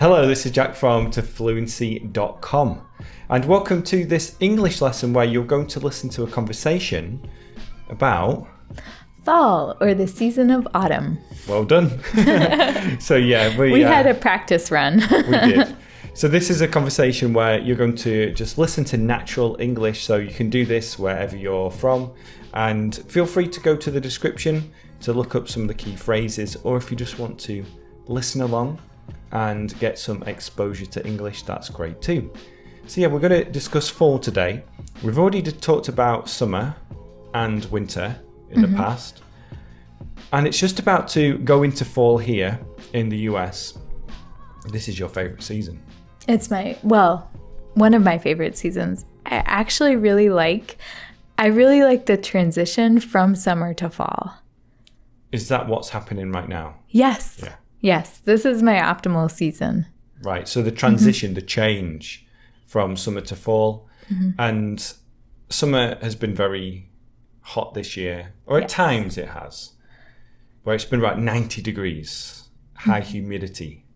Hello, this is Jack from Fluency.com, and welcome to this English lesson where you're going to listen to a conversation about fall, or the season of autumn. Well done. So yeah, we had a practice run. We did. So this is a conversation where you're going to just listen to natural English, so you can do this wherever you're from, and feel free to go to the description to look up some of the key phrases, or if you just want to listen along and get some exposure to English, that's great too. So yeah, we're going to discuss fall today. We've already talked about summer and winter in the past, and it's just about to go into fall here in the US. This is your favorite season. It's one of my favorite seasons. I really like the transition from summer to fall. Is that what's happening right now? Yes. Yeah. Yes, this is my optimal season. Right, so the transition, the change from summer to fall, and summer has been very hot this year, or at times it has, where it's been about 90 degrees, high humidity,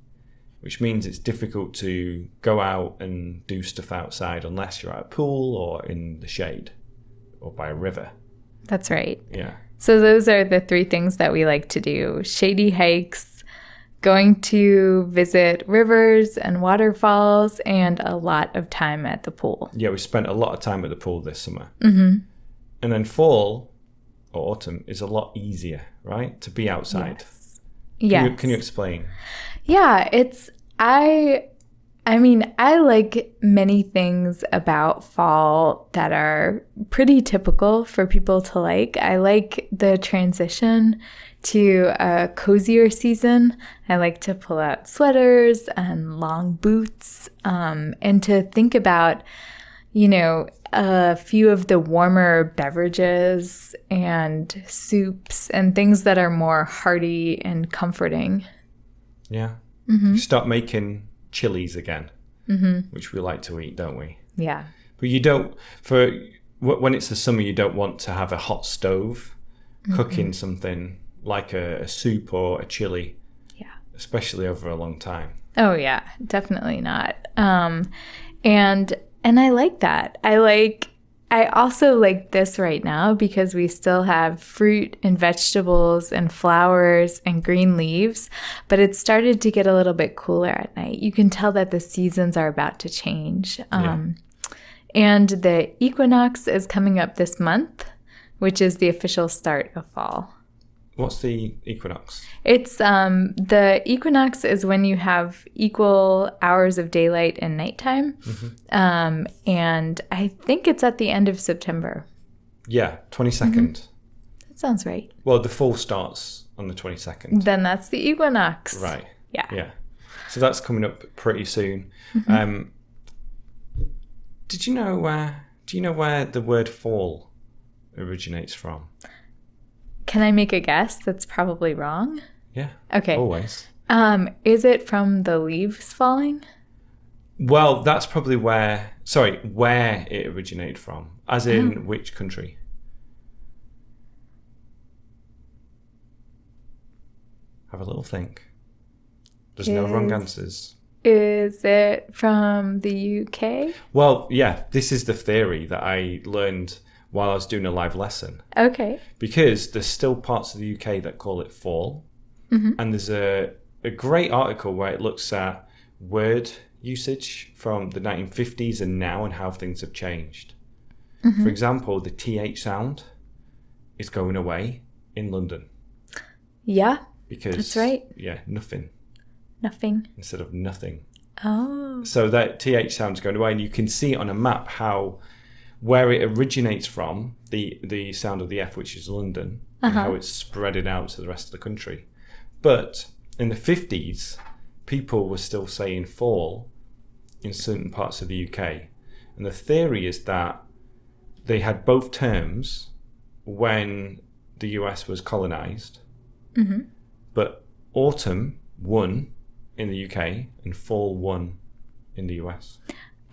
which means it's difficult to go out and do stuff outside unless you're at a pool or in the shade or by a river. That's right. Yeah. So those are the three things that we like to do: shady hikes, going to visit rivers and waterfalls, and a lot of time at the pool. Yeah, we spent a lot of time at the pool this summer. And then fall or autumn is a lot easier, right? To be outside. Yes. Can you explain? Yeah, I like many things about fall that are pretty typical for people to like. I like the transition to a cozier season. I like to pull out sweaters and long boots, and to think about, a few of the warmer beverages and soups and things that are more hearty and comforting. Yeah. Start making chilies again, which we like to eat, don't we? Yeah. But when it's the summer, you don't want to have a hot stove cooking something like a soup or a chili, especially over a long time. Oh yeah, definitely not. And I like that. I also like this right now because we still have fruit and vegetables and flowers and green leaves, but it's started to get a little bit cooler at night. You can tell that the seasons are about to change. And the equinox is coming up this month, which is the official start of fall. What's the equinox? It's the equinox is when you have equal hours of daylight and nighttime. And I think it's at the end of September. Yeah, 22nd. That sounds right. Well, the fall starts on the 22nd. Then that's the equinox. Right. Yeah. So that's coming up pretty soon. Do you know where the word fall originates from? Can I make a guess that's probably wrong? Yeah. Okay. Always. Is it from the leaves falling? Well, that's probably where it originated from. As in which country? Have a little think. There's no wrong answers. Is it from the UK? Well, yeah, this is the theory that I learned while I was doing a live lesson. Okay. Because there's still parts of the UK that call it fall. And there's a great article where it looks at word usage from the 1950s and now and how things have changed. For example, the TH sound is going away in London. Yeah, because that's right. Yeah, nothing. Nothing. Instead of nothing. Oh. So that TH sound is going away, and you can see on a map where it originates from, the sound of the F, which is London, and how it's spreaded out to the rest of the country. But in the 50s, people were still saying fall in certain parts of the UK. And the theory is that they had both terms when the US was colonized, but autumn won in the UK and fall won in the US.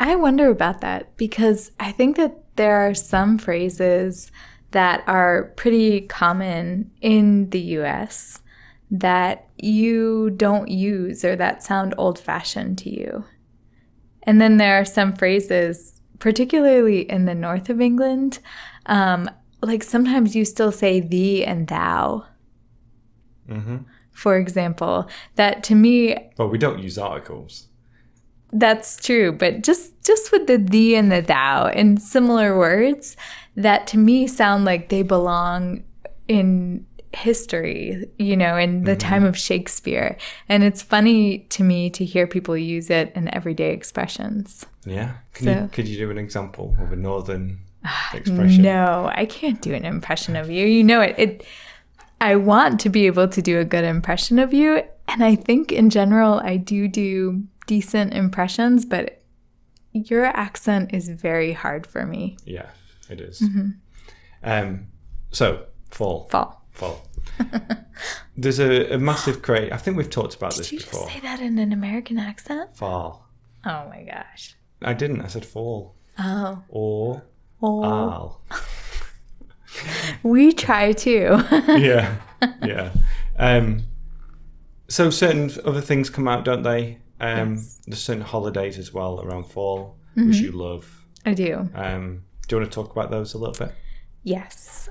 I wonder about that because I think that there are some phrases that are pretty common in the US that you don't use or that sound old-fashioned to you. And then there are some phrases, particularly in the north of England, like sometimes you still say thee and thou. Mm-hmm. For example, that to me... Well, we don't use articles. That's true, but just with the thee and the thou in similar words that to me sound like they belong in history, you know, in the time of Shakespeare. And it's funny to me to hear people use it in everyday expressions. Yeah. Could you do an example of a northern expression? No, I can't do an impression of you. You know it. I want to be able to do a good impression of you. And I think in general, I do decent impressions, but your accent is very hard for me. Yeah, it is. So, fall. There's a massive craze. I think we've talked about this before. Did you just say that in an American accent? Fall. Oh my gosh. I didn't. I said fall. Oh. Or. Al. We try to. Yeah. So certain other things come out, don't they? Yes. There's certain holidays as well around fall, which you love. I do. Do you want to talk about those a little bit? Yes.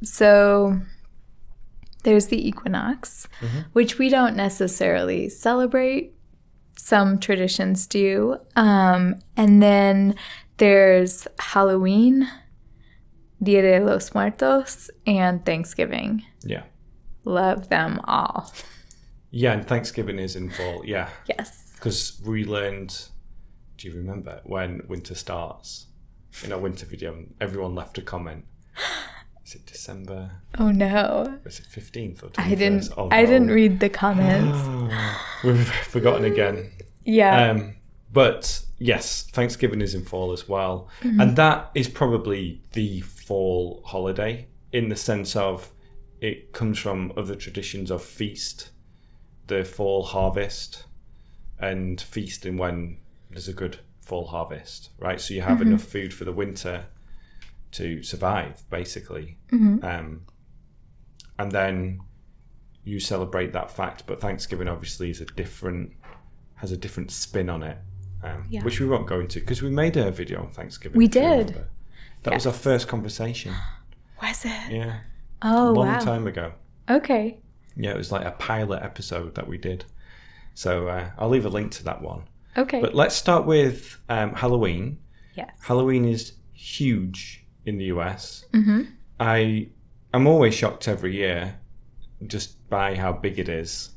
So there's the equinox, which we don't necessarily celebrate. Some traditions do. And then there's Halloween, Dia de los Muertos, and Thanksgiving. Yeah. Love them all. Yeah, and Thanksgiving is in fall, yeah. Yes. Because we learned, do you remember, when winter starts? In our winter video, everyone left a comment. Is it December? Oh no. Is it 15th or 21st? I didn't read the comments. We've forgotten again. Yeah. But yes, Thanksgiving is in fall as well. And that is probably the fall holiday in the sense of it comes from other traditions of feast, the fall harvest, and feasting when there's a good fall harvest, right? So you have enough food for the winter to survive, basically. And then you celebrate that fact. But Thanksgiving obviously has a different spin on it, which we won't go into because we made a video on Thanksgiving. We did. That was our first conversation. Was it? Yeah. Oh, wow. Long time ago. Okay. Yeah, it was like a pilot episode that we did. So I'll leave a link to that one. Okay. But let's start with Halloween. Yes. Halloween is huge in the US. I'm always shocked every year just by how big it is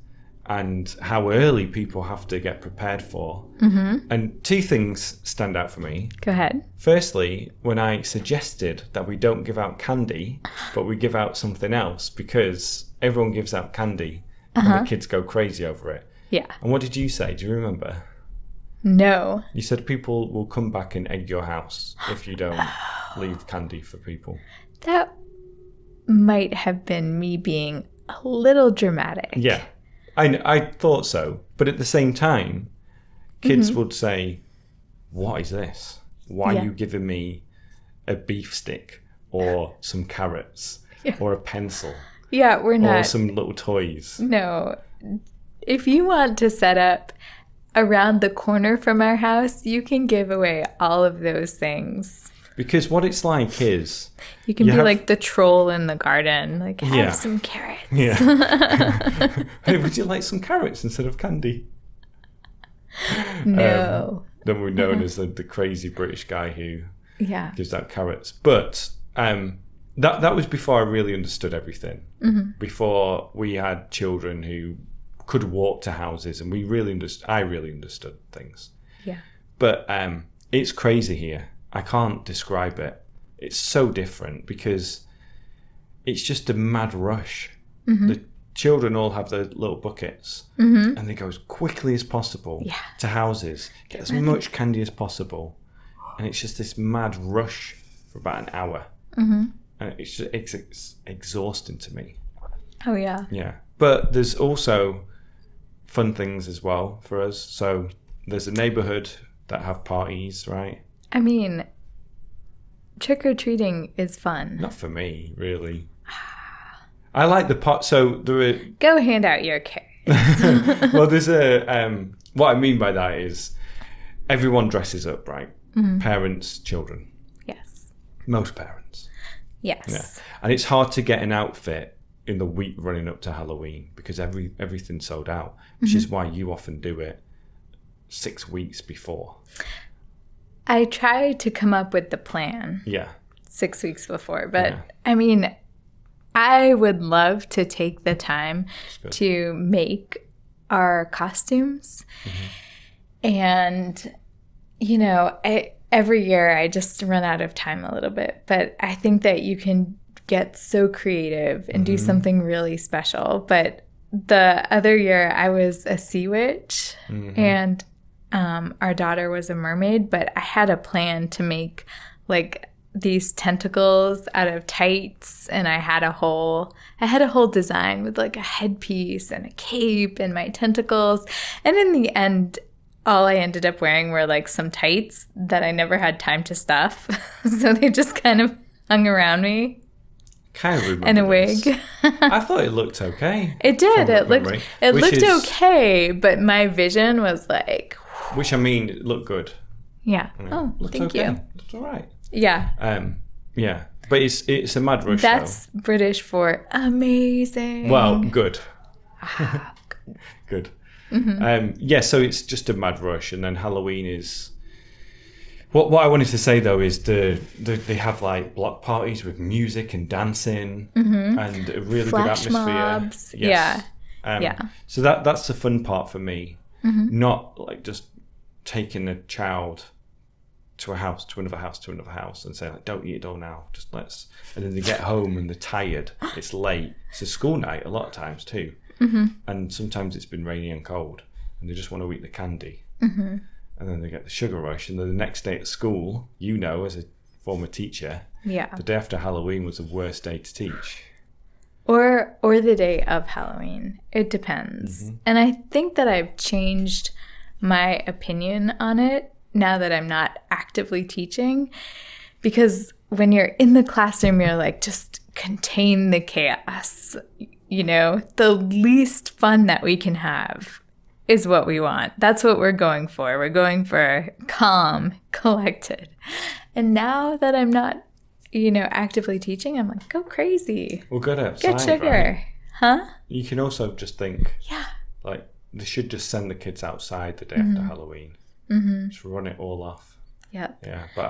and how early people have to get prepared for. And two things stand out for me. Go ahead. Firstly, when I suggested that we don't give out candy, but we give out something else because everyone gives out candy and the kids go crazy over it. Yeah. And what did you say? Do you remember? No. You said people will come back and egg your house if you don't leave candy for people. That might have been me being a little dramatic. Yeah. I thought so. But at the same time, kids would say, what is this? Why are you giving me a beef stick or some carrots or a pencil? Yeah, we're not. Or some little toys. No. If you want to set up around the corner from our house, you can give away all of those things. Because what it's like is... You can be like the troll in the garden. Like, have some carrots. Yeah. Hey, would you like some carrots instead of candy? No. Then we're known as the crazy British guy who gives out carrots. But that was before I really understood everything. Before we had children who could walk to houses and I really understood things. Yeah. But it's crazy here. I can't describe it. It's so different because it's just a mad rush. The children all have their little buckets and they go as quickly as possible to houses, get as much candy as possible. And it's just this mad rush for about an hour. And it's exhausting to me. Oh, yeah. Yeah. But there's also fun things as well for us. So there's a neighborhood that have parties, right? I mean, trick-or-treating is fun. Not for me, really. I like the pot. So there are... Go hand out your carrots. Well, there's a... what I mean by that is everyone dresses up, right? Mm-hmm. Parents, children. Yes. Most parents. Yes. Yeah. And it's hard to get an outfit in the week running up to Halloween because everything's sold out, which is why you often do it 6 weeks before. I try to come up with the plan. Yeah. 6 weeks before. But, I mean, I would love to take the time to make our costumes. Mm-hmm. And, you know, every year I just run out of time a little bit. But I think that you can get so creative and do something really special. But the other year I was a sea witch and our daughter was a mermaid, but I had a plan to make like these tentacles out of tights, and I had a whole design with like a headpiece and a cape and my tentacles. And in the end, all I ended up wearing were like some tights that I never had time to stuff. So they just kind of hung around me. Kind of remember and a wig. I thought it looked okay. It did. It looked okay, but my vision was like... Which, I mean, it looked good. Yeah. Oh, thank you. That's all right. Yeah. Yeah. But it's a mad rush, That's though. British for amazing. Well, good. Good. Mm-hmm. Yeah, so it's just a mad rush, and then Halloween is... What I wanted to say, though, is they have, like, block parties with music and dancing and a really Flash good atmosphere. Mobs. Yes. Yeah. So that's the fun part for me. Mm-hmm. Not, like, just taking a child to a house, to another house, to another house and saying, like, don't eat it all now, just let's... And then they get home and they're tired. It's late. It's a school night a lot of times, too. Mm-hmm. And sometimes it's been rainy and cold and they just want to eat the candy. Mm-hmm. And then they get the sugar rush. And then the next day at school, you know, as a former teacher, the day after Halloween was the worst day to teach. Or the day of Halloween. It depends. Mm-hmm. And I think that I've changed my opinion on it now that I'm not actively teaching. Because when you're in the classroom, you're like, just contain the chaos. You know, the least fun that we can have is what we want. That's what we're going for. We're going for calm, collected. And now that I'm not, you know, actively teaching, I'm like, go crazy. Well, good outside, get sugar. Right? Huh? You can also just think, like, they should just send the kids outside the day after Halloween. Mm-hmm. Just run it all off. Yeah. Yeah, but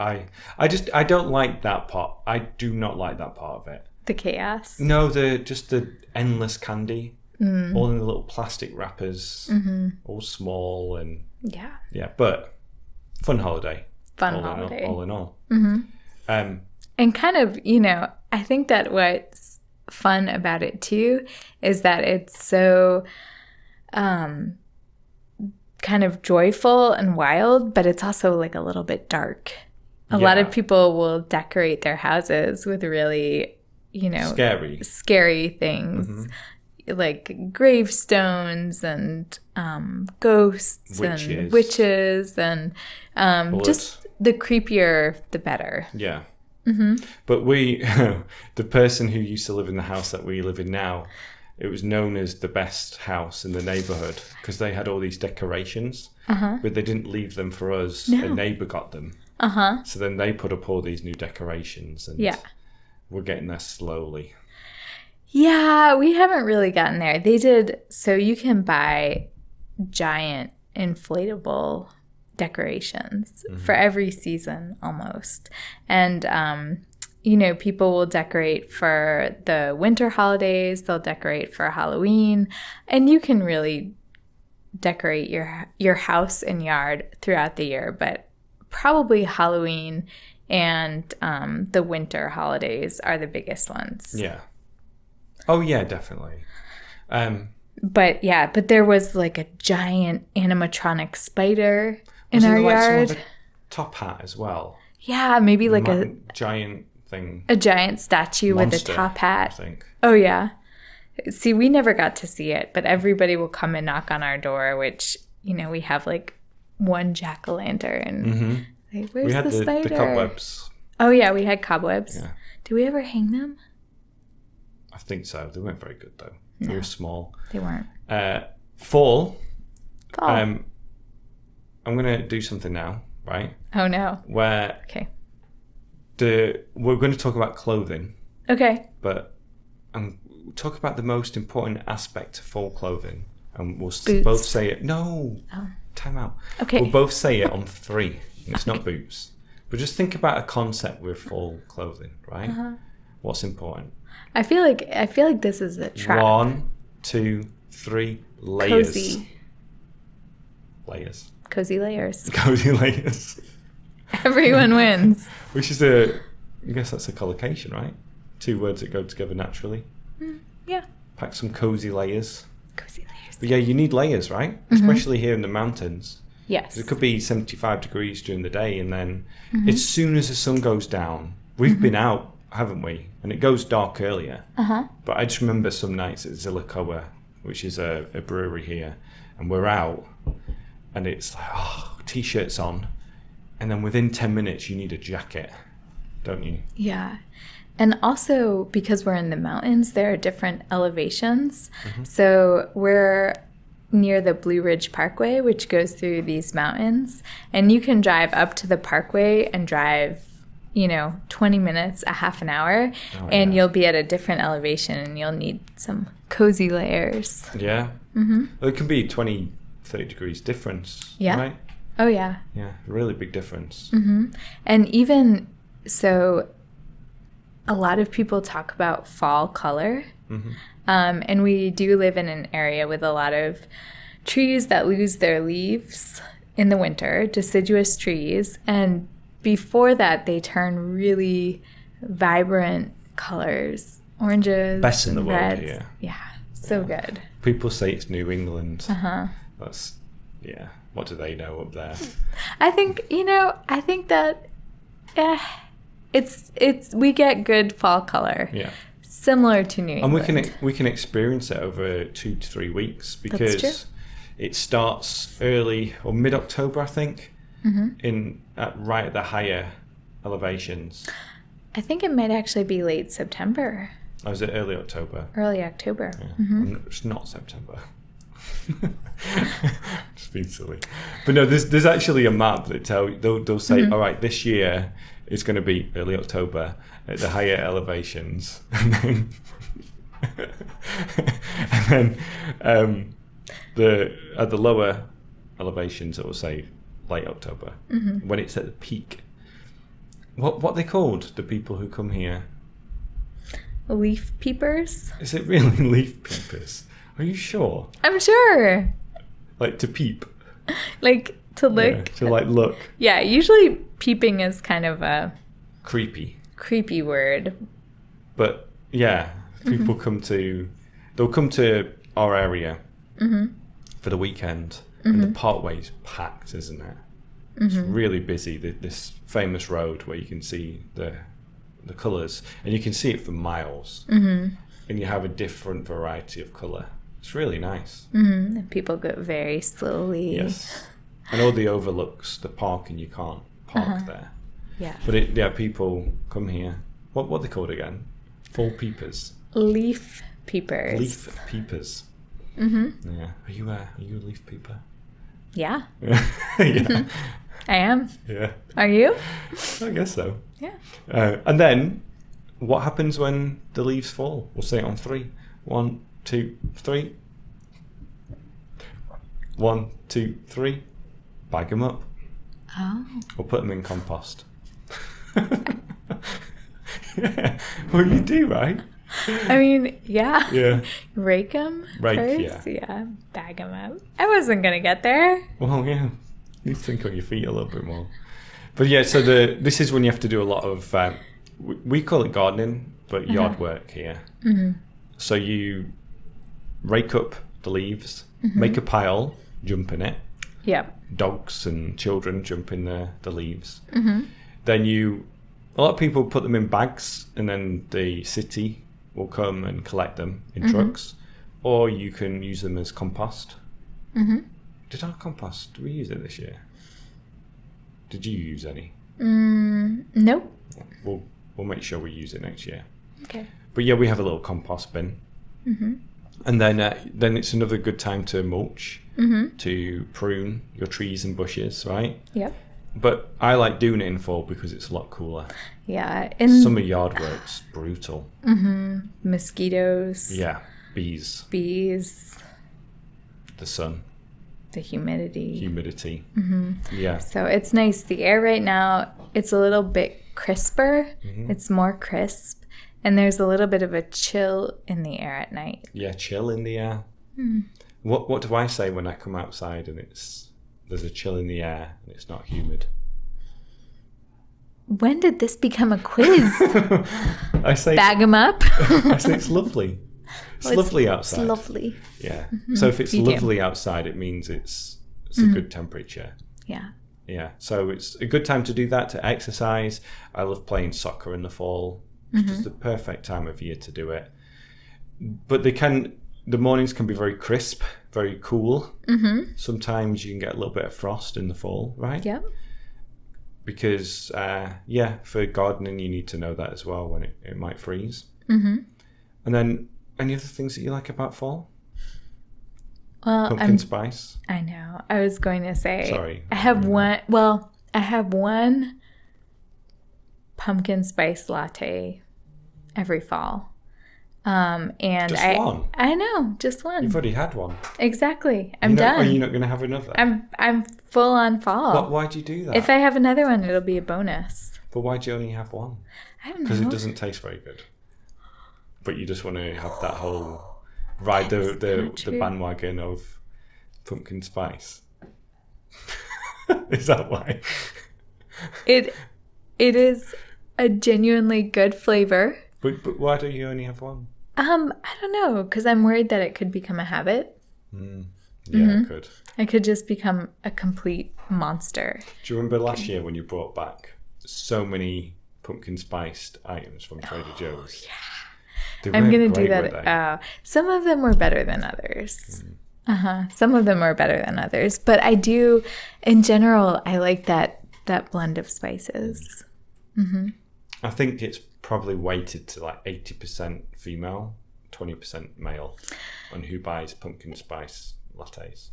I don't like that part. I do not like that part of it. The chaos? No, the endless candy. All in the little plastic wrappers, all small and yeah. But fun holiday. All in all. Mm-hmm. And kind of, you know, I think that what's fun about it too is that it's so kind of joyful and wild, but it's also like a little bit dark. A lot of people will decorate their houses with really, you know, scary things. Mm-hmm. Like gravestones and ghosts and witches and just the creepier, the better. Yeah. Mm-hmm. But the person who used to live in the house that we live in now, it was known as the best house in the neighborhood because they had all these decorations, but they didn't leave them for us. No. A neighbor got them. So then they put up all these new decorations and we're getting there slowly. Yeah, we haven't really gotten there. They did, so you can buy giant inflatable decorations for every season almost. And, you know, people will decorate for the winter holidays. They'll decorate for Halloween. And you can really decorate your house and yard throughout the year. But probably Halloween and the winter holidays are the biggest ones. Yeah. Oh, yeah, definitely. But there was like a giant animatronic spider in our yard. With a top hat as well. Yeah, maybe like a giant thing. A giant statue Monster, with a top hat. I think. Oh, yeah. See, we never got to see it, but everybody will come and knock on our door, which, you know, we have like one jack-o'-lantern. Mm-hmm. Like, where's the spider? The cobwebs. Oh, yeah, we had cobwebs. Yeah. Do we ever hang them? I think so. They weren't very good though. No, they were small. They weren't. Fall. Fall. I'm going to do something now, right? Oh no. Where Okay. we're going to talk about clothing. Okay. But we'll talk about the most important aspect of fall clothing. And we'll Boots. both say it. No. Oh. Time out. Okay. We'll both say it on 3. And it's not boots. But just think about a concept with fall clothing, right? Uh-huh. What's important? I feel like this is a trap. 1, 2, 3. Layers. Cozy. Layers. Cozy layers. Cozy layers. Everyone wins. Which is I guess that's a collocation, right? 2 words that go together naturally. Yeah. Pack some cozy layers. Cozy layers. But yeah, you need layers, right? Especially here in the mountains. Yes. It could be 75 degrees during the day, and then as soon as the sun goes down, we've been out, haven't we? And it goes dark earlier. But I just remember some nights at Zillicoa, which is a brewery here, and we're out, and it's like, t-shirts on, and then within 10 minutes you need a jacket, don't you? Yeah. And also, because we're in the mountains, there are different elevations. So we're near the Blue Ridge Parkway, which goes through these mountains. And you can drive up to the parkway and drive, 20 minutes, a half an hour. And you'll be at a different elevation and you'll need some cozy layers. Yeah. Well, it can be 20, 30 degrees difference, right? Oh, yeah. Yeah, really big difference. And even so, a lot of people talk about fall color. And we do live in an area with a lot of trees that lose their leaves in the winter, deciduous trees. And before that, they turn really vibrant colors, oranges, Best in the world reds. here. Yeah, so good. People say it's New England. That's, what do they know up there? I think that it's we get good fall color. Yeah. Similar to New England. And we can experience it over 2 to 3 weeks because it starts early or mid-October, I think, right at the higher elevations. I think it might actually be late September. Oh, is it early October? Early October. Yeah. It's not September. Just being silly. But no, there's actually a map that they'll say, all right, this year it's going to be early October at the higher elevations, and then at the lower elevations it will say late October when it's at the peak. What they called the people who come here? Leaf peepers? Is it really leaf peepers? Are you sure? I'm sure. Like to peep? Like to look? Yeah, to like look. Yeah, usually peeping is kind of a creepy word. But yeah, people come to our area for the weekend, and the parkway's packed, isn't it? It's really busy. This famous road where you can see the colours, and you can see it for miles, and you have a different variety of colour. It's really nice. And people go very slowly. Yes, and all the overlooks the park, and you can't park there. Yeah, but people come here. What are they called again? Fall peepers. Leaf peepers. Leaf peepers. Yeah. Are you a leaf peeper? Yeah. Yeah. I am. Yeah. Are you? I guess so. Yeah. And then, what happens when the leaves fall? We'll say it on 3. 1, 2, 3. 1, 2, 3. Bag them up. Oh. Or put them in compost. Yeah. Well, you do, right? I mean, yeah. Yeah. Rake them first? Yeah. Yeah. Bag them up. I wasn't going to get there. Well, yeah. You need to think on your feet a little bit more. But yeah, so this is when you have to do a lot of, we call it gardening, but yard work here. So you rake up the leaves, make a pile, jump in it. Yeah. Dogs and children jump in the leaves. Then a lot of people put them in bags, and then the city will come and collect them in trucks, or you can use them as compost. Did we use it this year? Did you use any? Nope. We'll make sure we use it next year. Okay. But yeah, we have a little compost bin. And then it's another good time to mulch, to prune your trees and bushes, right? Yep. But I like doing it in fall because it's a lot cooler. Yeah. Summer yard work's brutal. Mosquitoes. Yeah. Bees. The sun. The humidity. Yeah. So it's nice. The air right now, it's a little bit crisper. It's more crisp. And there's a little bit of a chill in the air at night. Yeah, chill in the air. What do I say when I come outside and there's a chill in the air and it's not humid? When did this become a quiz? I say bag them up. I say it's lovely. It's lovely outside. It's lovely. Yeah. So if it's lovely outside, it means it's a good temperature. Yeah. Yeah. So it's a good time to do that, to exercise. I love playing soccer in the fall. It's just the perfect time of year to do it. But the mornings can be very crisp, very cool. Sometimes you can get a little bit of frost in the fall, right? Yep. Because, for gardening, you need to know that as well when it might freeze. And then, any other things that you like about fall? Well, Pumpkin spice? I know. I was going to say. Sorry. I have one pumpkin spice latte every fall. And just one? I know, just one. You've already had one. Exactly. I'm done. Are you not going to have another? I'm full on fall. Why do you do that? If I have another one, it'll be a bonus. But why do you only have one? I don't know. Because it doesn't taste very good. But you just want to have that whole ride the bandwagon of pumpkin spice. Is that why? It is a genuinely good flavor. But why do you only have one? I don't know, because I'm worried that it could become a habit. Yeah, it could. I could just become a complete monster. Do you remember last year when you brought back so many pumpkin spiced items from Trader Joe's? Yeah. I'm going to do that. Some of them were better than others. Some of them are better than others. But I do, in general, I like that blend of spices. I think it's probably weighted to like 80% female, 20% male on who buys pumpkin spice lattes.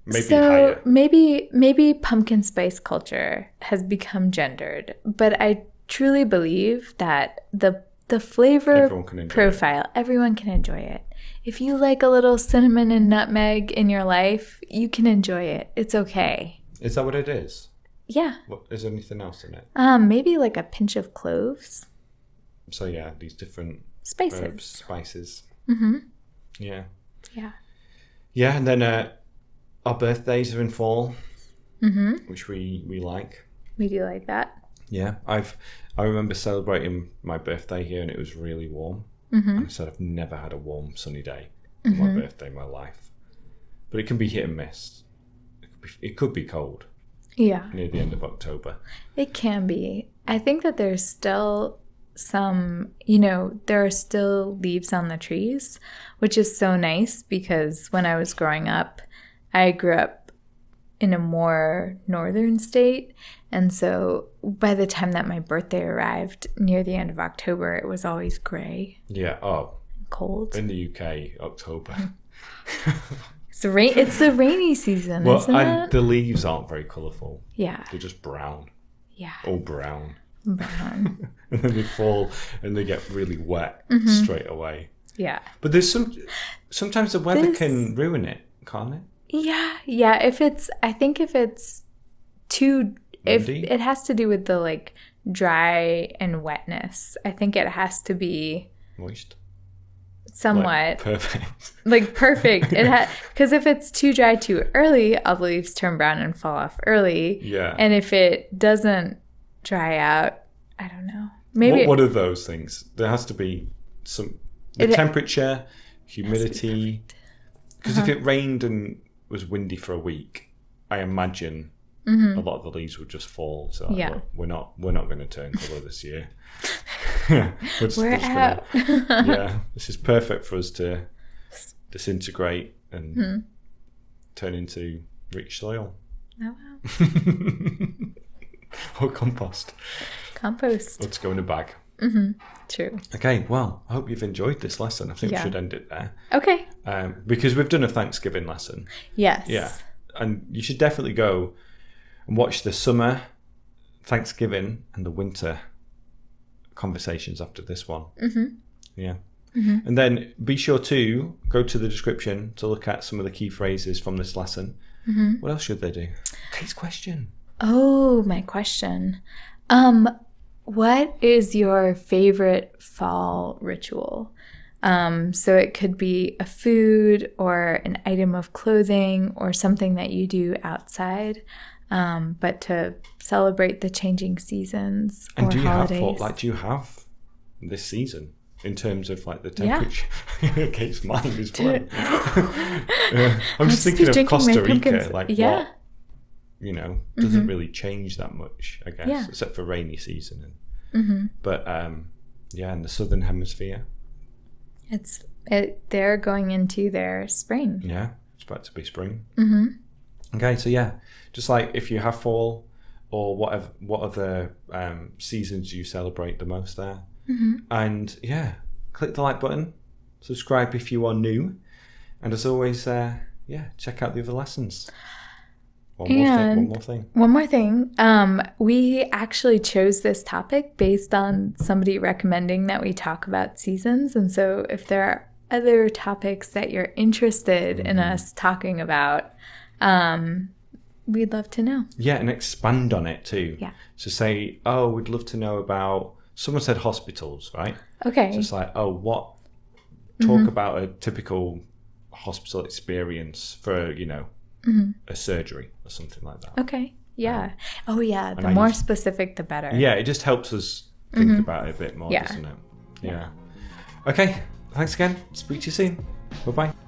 Maybe higher. Maybe pumpkin spice culture has become gendered, but I truly believe that the flavor profile, everyone can enjoy it. If you like a little cinnamon and nutmeg in your life, you can enjoy it. It's okay. Is that what it is? Yeah. Is there anything else in it? Maybe like a pinch of cloves. So yeah, these different spices. Herbs, spices. Yeah. Yeah. Yeah, and then our birthdays are in fall, which we like. We do like that. Yeah, I remember celebrating my birthday here, and it was really warm. And I said I've never had a warm, sunny day on my birthday in my life, but it can be hit and miss. It could be cold. Yeah. Near the end of October. It can be. I think that there's still there are still leaves on the trees, which is so nice because when I was growing up, I grew up in a more northern state. And so by the time that my birthday arrived near the end of October, it was always gray. Yeah. Oh. Cold. In the UK, October. It's the rainy season, isn't it? And the leaves aren't very colourful. Yeah. They're just brown. Yeah. All brown. Brown. And then they fall and they get really wet straight away. Yeah. But there's sometimes the weather can ruin it, can't it? Yeah. Yeah. If it's too windy? If it has to do with the like dry and wetness, I think it has to be moist. Somewhat. Like perfect. Because if it's too dry too early, all the leaves turn brown and fall off early. Yeah. And if it doesn't dry out, I don't know. Maybe what are those things? There has to be temperature, humidity. Because if it rained and was windy for a week, I imagine a lot of the leaves would just fall. So we're not going to turn colour this year. We're out. This is perfect for us to disintegrate and turn into rich soil. Oh wow. Or compost. Compost. Let's go in a bag. True. Okay, well, I hope you've enjoyed this lesson. I think we should end it there. Okay. Because we've done a Thanksgiving lesson. Yes. Yeah. And you should definitely go and watch the summer, Thanksgiving, and the winter conversations after this one. Yeah. And then be sure to go to the description to look at some of the key phrases from this lesson. What else should they do? Kate's question. Oh, my question. What is your favorite fall ritual? So it could be a food or an item of clothing or something that you do outside, but to celebrate the changing seasons or holidays. Do you have this season in terms of like the temperature? Yeah. Kate's mind is blown. I'm just thinking of Costa Rica. Like what? You know, doesn't really change that much, I guess, except for rainy season. But in the southern hemisphere, they're going into their spring. Yeah, it's about to be spring. Okay, so just like if you have fall or whatever, what other seasons you celebrate the most there, and click the like button, subscribe if you are new, and as always, check out the other lessons. One more thing. We actually chose this topic based on somebody recommending that we talk about seasons. And so if there are other topics that you're interested in us talking about, we'd love to know. Yeah, and expand on it too. Yeah. So say, we'd love to know about, someone said hospitals, right? Okay. So it's like, talk about a typical hospital experience for, a surgery or something like that. Okay. Yeah. The more specific, the better. Yeah, it just helps us think about it a bit more, doesn't it? Yeah. Okay. Thanks again. Speak to you soon. Bye-bye.